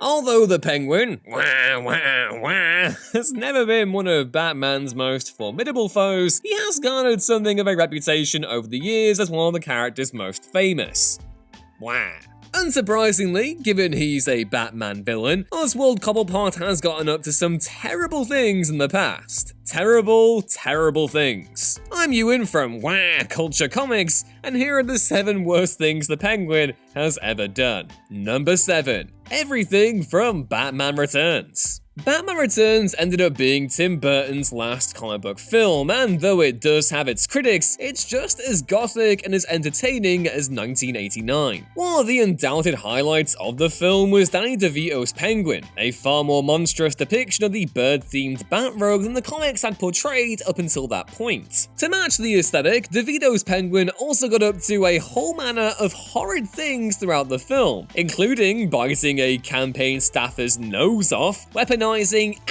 Although the Penguin has never been one of Batman's most formidable foes, he has garnered something of a reputation over the years as one of the character's most famous. Unsurprisingly, given he's a Batman villain, Oswald Cobblepot has gotten up to some terrible things in the past. Terrible, terrible things. I'm Ewan from Culture Comics, and here are the 7 worst things the Penguin has ever done. Number 7. Everything from Batman Returns. Batman Returns ended up being Tim Burton's last comic book film, and though it does have its critics, it's just as gothic and as entertaining as 1989. One of the undoubted highlights of the film was Danny DeVito's Penguin, a far more monstrous depiction of the bird-themed Bat-Rogue than the comics had portrayed up until that point. To match the aesthetic, DeVito's Penguin also got up to a whole manner of horrid things throughout the film, including biting a campaign staffer's nose off, weaponizing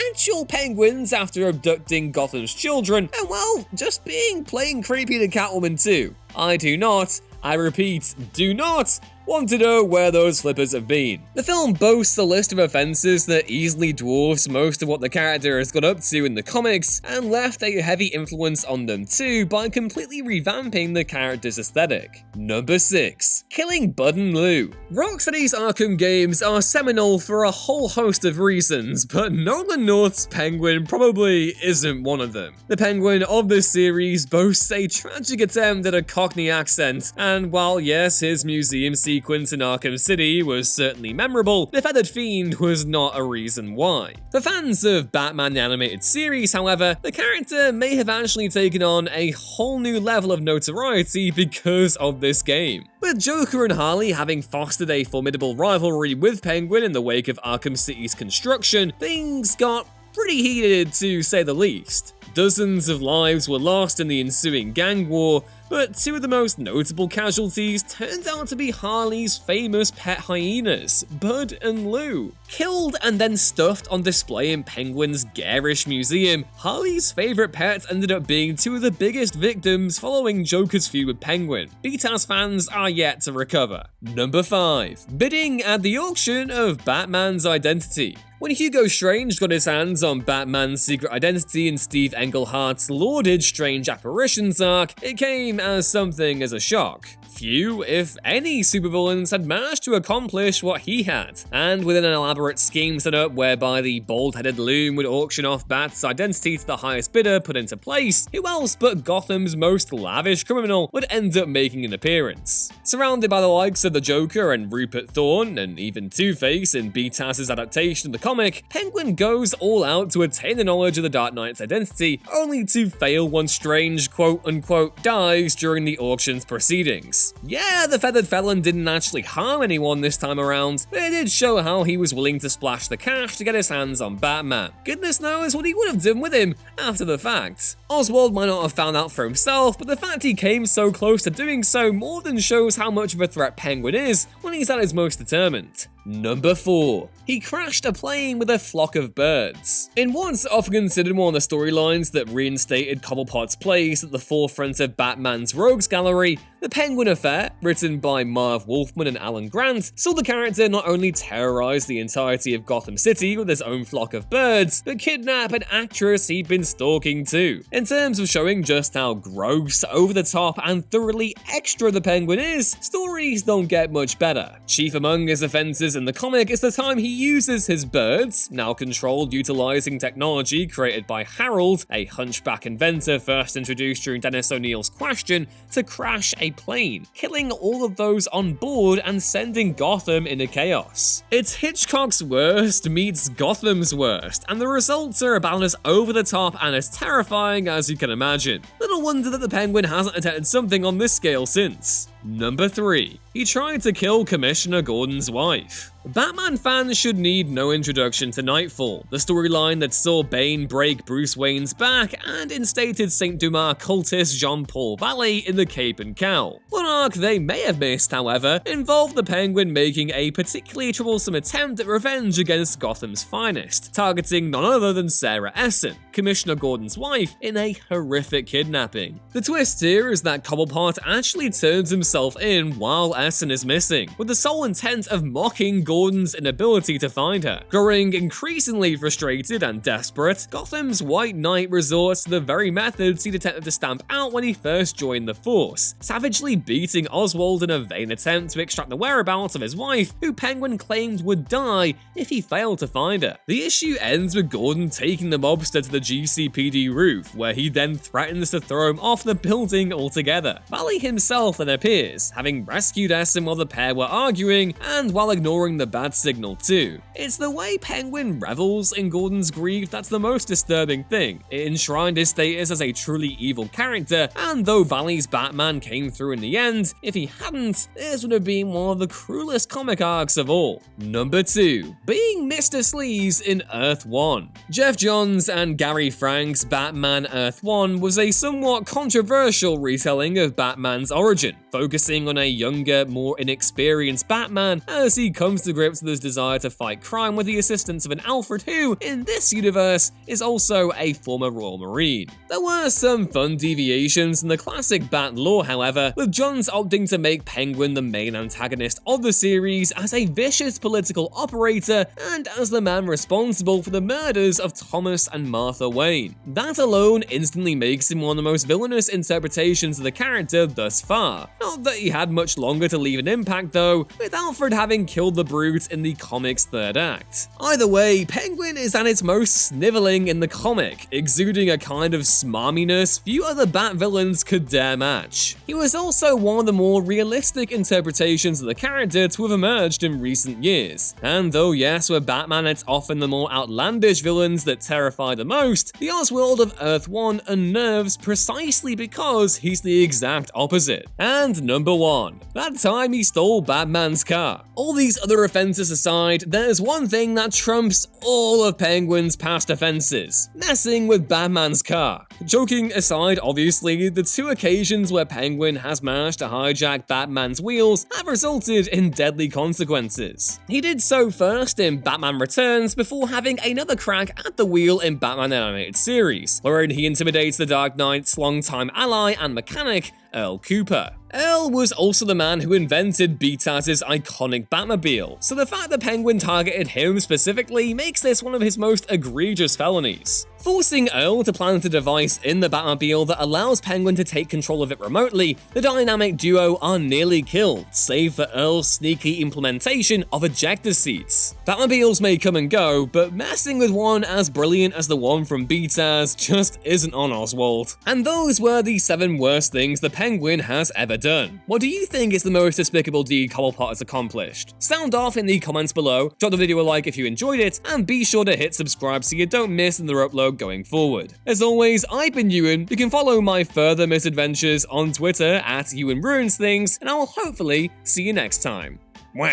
actual penguins after abducting Gotham's children, and well, just being plain creepy to Catwoman too. I repeat, do not want to know where those flippers have been. The film boasts a list of offenses that easily dwarfs most of what the character has got up to in the comics, and left a heavy influence on them too by completely revamping the character's aesthetic. Number 6. Killing Bud and Lou. Rocksteady's Arkham games are seminal for a whole host of reasons, but Nolan North's Penguin probably isn't one of them. The Penguin of this series boasts a tragic attempt at a Cockney accent, and while yes, his museum sequence in Arkham City was certainly memorable, the Feathered Fiend was not a reason why. For fans of Batman the Animated Series, however, the character may have actually taken on a whole new level of notoriety because of this game. With Joker and Harley having fostered a formidable rivalry with Penguin in the wake of Arkham City's construction, things got pretty heated to say the least. Dozens of lives were lost in the ensuing gang war, but 2 of the most notable casualties turned out to be Harley's famous pet hyenas, Bud and Lou. Killed and then stuffed on display in Penguin's garish museum, Harley's favourite pets ended up being 2 of the biggest victims following Joker's feud with Penguin. BTAS fans are yet to recover. Number 5. Bidding at the auction of Batman's identity. When Hugo Strange got his hands on Batman's secret identity in Steve Englehart's lauded Strange Apparitions arc, it came as something as a shock. Few, if any, supervillains had managed to accomplish what he had, and with an elaborate scheme set up whereby the bald-headed loon would auction off Bat's identity to the highest bidder put into place, who else but Gotham's most lavish criminal would end up making an appearance? Surrounded by the likes of the Joker and Rupert Thorne, and even Two-Face in BTAS's adaptation of the comic, Penguin goes all out to attain the knowledge of the Dark Knight's identity, only to fail once Strange quote-unquote dies during the auction's proceedings. Yeah, the feathered felon didn't actually harm anyone this time around, but it did show how he was willing to splash the cash to get his hands on Batman. Goodness knows what he would have done with him after the fact. Oswald might not have found out for himself, but the fact he came so close to doing so more than shows how much of a threat Penguin is when he's at his most determined. Number 4. He crashed a plane with a flock of birds. In what's often considered one of the storylines that reinstated Cobblepot's place at the forefront of Batman's Rogues Gallery, The Penguin Affair, written by Marv Wolfman and Alan Grant, saw the character not only terrorize the entirety of Gotham City with his own flock of birds, but kidnap an actress he'd been stalking too. In terms of showing just how gross, over the top, and thoroughly extra the Penguin is, stories don't get much better. Chief among his offenses in the comic is the time he uses his birds, now controlled utilizing technology created by Harold, a hunchback inventor first introduced during Dennis O'Neill's Question, to crash a plane, killing all of those on board and sending Gotham into chaos. It's Hitchcock's worst meets Gotham's worst, and the results are about as over the top and as terrifying as you can imagine. Little wonder that the Penguin hasn't attempted something on this scale since. Number 3. He tried to kill Commissioner Gordon's wife. Batman fans should need no introduction to Nightfall, the storyline that saw Bane break Bruce Wayne's back and instated Saint Dumas cultist Jean-Paul Valley in the Cape and Cowl. One arc they may have missed, however, involved the Penguin making a particularly troublesome attempt at revenge against Gotham's finest, targeting none other than Sarah Essen, Commissioner Gordon's wife, in a horrific kidnapping. The twist here is that Cobblepot actually turns himself in while Essen is missing, with the sole intent of mocking Gordon Gordon's inability to find her. Growing increasingly frustrated and desperate, Gotham's White Knight resorts to the very methods he'd attempted to stamp out when he first joined the force, savagely beating Oswald in a vain attempt to extract the whereabouts of his wife, who Penguin claimed would die if he failed to find her. The issue ends with Gordon taking the mobster to the GCPD roof, where he then threatens to throw him off the building altogether. Valley himself then appears, having rescued Essen while the pair were arguing, and while ignoring the bad signal too. It's the way Penguin revels in Gordon's grief that's the most disturbing thing. It enshrined his status as a truly evil character, and though Valley's Batman came through in the end, if he hadn't, this would have been one of the cruelest comic arcs of all. Number 2. Being Mr. SLEAZE in Earth 1. Jeff Johns and Gary Frank's Batman Earth 1 was a somewhat controversial retelling of Batman's origin, focusing on a younger, more inexperienced Batman as he comes to grips with his desire to fight crime with the assistance of an Alfred who, in this universe, is also a former Royal Marine. There were some fun deviations in the classic Bat lore, however, with Johns opting to make Penguin the main antagonist of the series as a vicious political operator and as the man responsible for the murders of Thomas and Martha Wayne. That alone instantly makes him one of the most villainous interpretations of the character thus far. Not that he had much longer to leave an impact though, with Alfred having killed the Brute in the comic's third act. Either way, Penguin is at its most sniveling in the comic, exuding a kind of smarminess few other Bat villains could dare match. He was also one of the more realistic interpretations of the character to have emerged in recent years. And though yes, with Batman it's often the more outlandish villains that terrify the most, the Oswald of Earth 1 unnerves precisely because he's the exact opposite. And number 1. That time he stole Batman's car. All these other offenses aside, there's one thing that trumps all of Penguin's past offenses: messing with Batman's car. Joking aside, obviously, the two occasions where Penguin has managed to hijack Batman's wheels have resulted in deadly consequences. He did so first in Batman Returns before having another crack at the wheel in Batman Animated Series, wherein he intimidates the Dark Knight's longtime ally and mechanic, Earl Cooper. Earl was also the man who invented BTAS's iconic Batmobile, so the fact that Penguin targeted him specifically makes this one of his most egregious felonies. Forcing Earl to plant a device in the Batmobile that allows Penguin to take control of it remotely, the dynamic duo are nearly killed, save for Earl's sneaky implementation of ejector seats. Batmobiles may come and go, but messing with one as brilliant as the one from BTAS just isn't on Oswald. And those were the 7 worst things the Penguin has ever done. What do you think is the most despicable deed Cobblepot has accomplished? Sound off in the comments below, drop the video a like if you enjoyed it, and be sure to hit subscribe so you don't miss another upload going forward. As always, I've been Ewan. You can follow my further misadventures on Twitter at EwanRuinsThings, and I will hopefully see you next time. Wah!